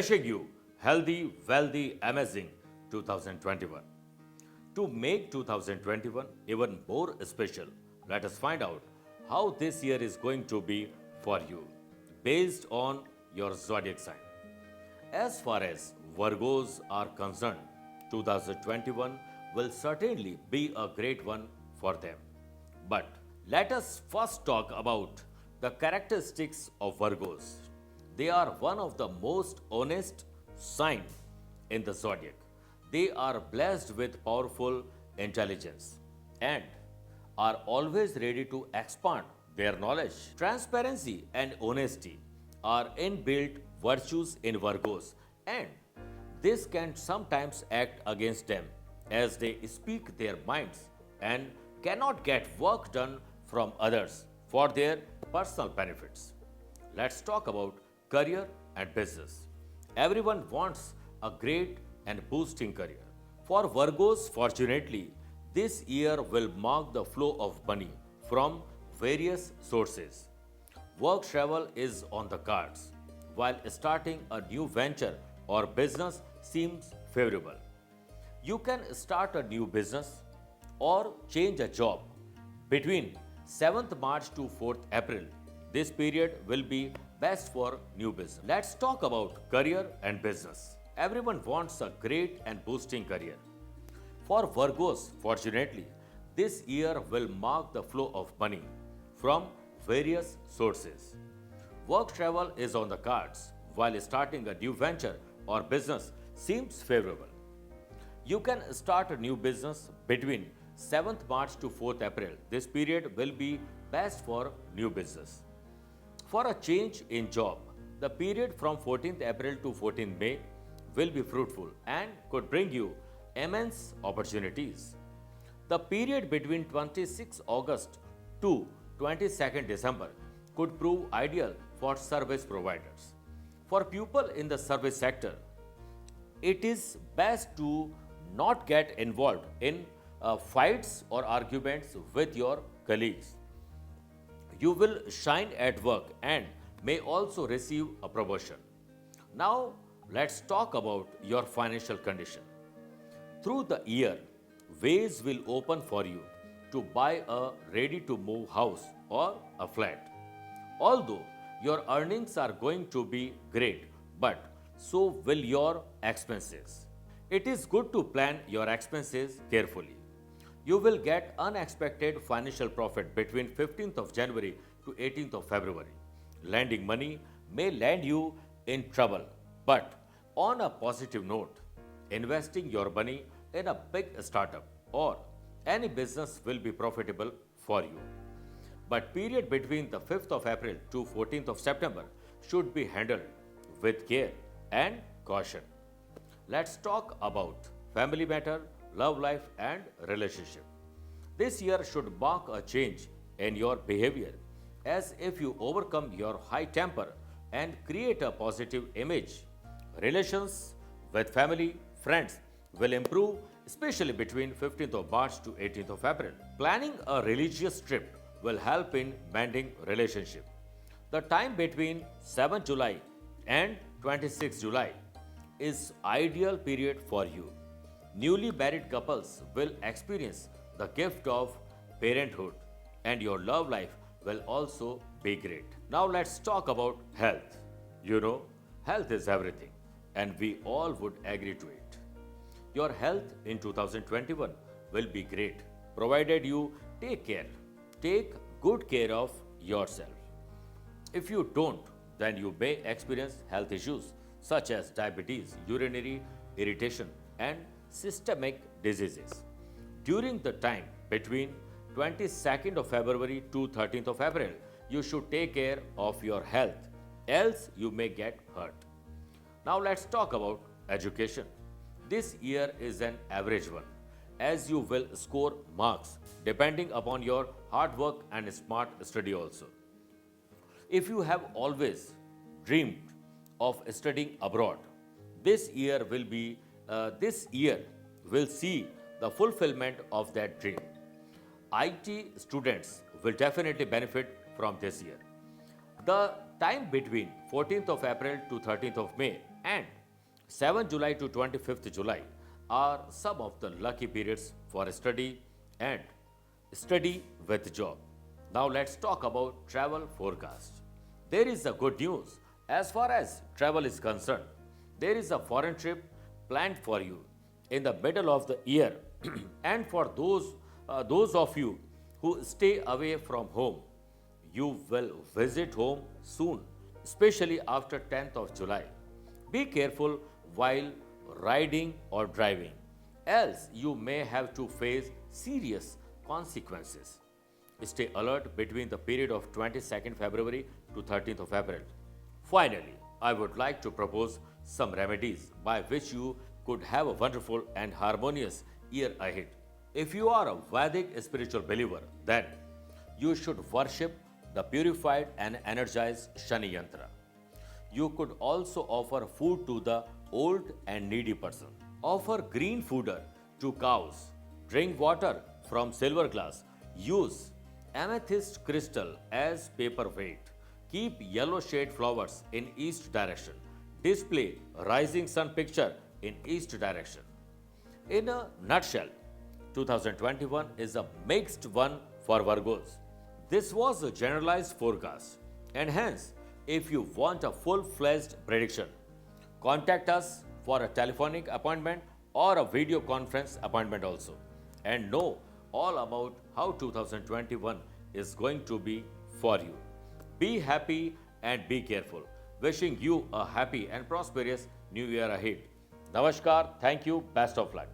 wishing you healthy, wealthy, amazing 2021. To make 2021 even more special, let us find out how this year is going to be for you based on your zodiac sign. As far as Virgos are concerned, 2021 will certainly be a great one for them. But let us first talk about the characteristics of Virgos. They are one of the most honest sign in the zodiac. They are blessed with powerful intelligence and are always ready to expand their knowledge. Transparency and honesty are inbuilt virtues in Virgos, and this can sometimes act against them as they speak their minds and cannot get work done from others for their personal benefits. Let's talk about career and business. Everyone wants a great and boosting career. For Virgos, fortunately, this year will mark the flow of money from various sources. Work travel is on the cards, while starting a new venture or business seems favorable. You can start a new business or change a job between 7th March to 4th April. This period will be best for new business. Let's talk about career and business. Everyone wants a great and boosting career. For Virgos, fortunately, this year will mark the flow of money from various sources. Work travel is on the cards, while starting a new venture or business seems favorable. You can start a new business between 7th March to 4th April. This period will be best for new business. For a change in job, the period from 14th April to 14th May will be fruitful and could bring you immense opportunities. The period between 26 August to 22nd December could prove ideal for service providers. For people in the service sector, it is best to not get involved in fights or arguments with your colleagues. You will shine at work and may also receive a promotion. Now, let's talk about your financial condition. Through the year, ways will open for you to buy a ready to move house or a flat. Although your earnings are going to be great, but so will your expenses. It is good to plan your expenses carefully. You will get unexpected financial profit between 15th of January to 18th of February. Lending money may land you in trouble, but on a positive note, investing your money in a big startup or any business will be profitable for you. But period between the 5th of April to 14th of September should be handled with care and caution. Let's talk about family matter, love life and relationship. This year should mark a change in your behavior as if you overcome your high temper and create a positive image. Relations with family, friends will improve especially between 15th of March to 18th of April. Planning a religious trip will help in mending relationship. The time between 7th July and 26th July is ideal period for you. Newly married couples will experience the gift of parenthood and your love life will also be great. Now let's talk about health. You know, health is everything and we all would agree to it. Your health in 2021 will be great provided you take care. Take good care of yourself. If you don't, then you may experience health issues such as diabetes, urinary irritation, and systemic diseases. During the time between 22nd of February to 13th of April, you should take care of your health, else you may get hurt. Now let's talk about education. This year is an average one, as you will score marks depending upon your hard work and smart study also. If you have always dreamed of studying abroad, this year will see the fulfillment of that dream. IT students will definitely benefit from this year. The time between 14th of April to 13th of May And 7 July to 25th July are some of the lucky periods for study and study with job. Now let's talk about travel forecast. There is a good news as far as travel is concerned. There is a foreign trip planned for you in the middle of the year, and for those of you who stay away from home, you will visit home soon, especially after 10th of July. Be careful while riding or driving, else you may have to face serious consequences. Stay alert between the period of 22nd February to 13th of April. Finally, I would like to propose some remedies by which you could have a wonderful and harmonious year ahead. If you are a Vedic spiritual believer, then you should worship the purified and energized Shani Yantra. You could also offer food to the old and needy person. Offer green fodder to cows. Drink water from silver glass. Use amethyst crystal as paperweight. Keep yellow shade flowers in east direction. Display rising sun picture in east direction. In a nutshell, 2021 is a mixed one for Virgos. This was a generalized forecast, and hence, if you want a full-fledged prediction, contact us for a telephonic appointment or a video conference appointment also, and know all about how 2021 is going to be for you. Be happy and be careful. Wishing you a happy and prosperous new year ahead. Namaskar, thank you, best of luck.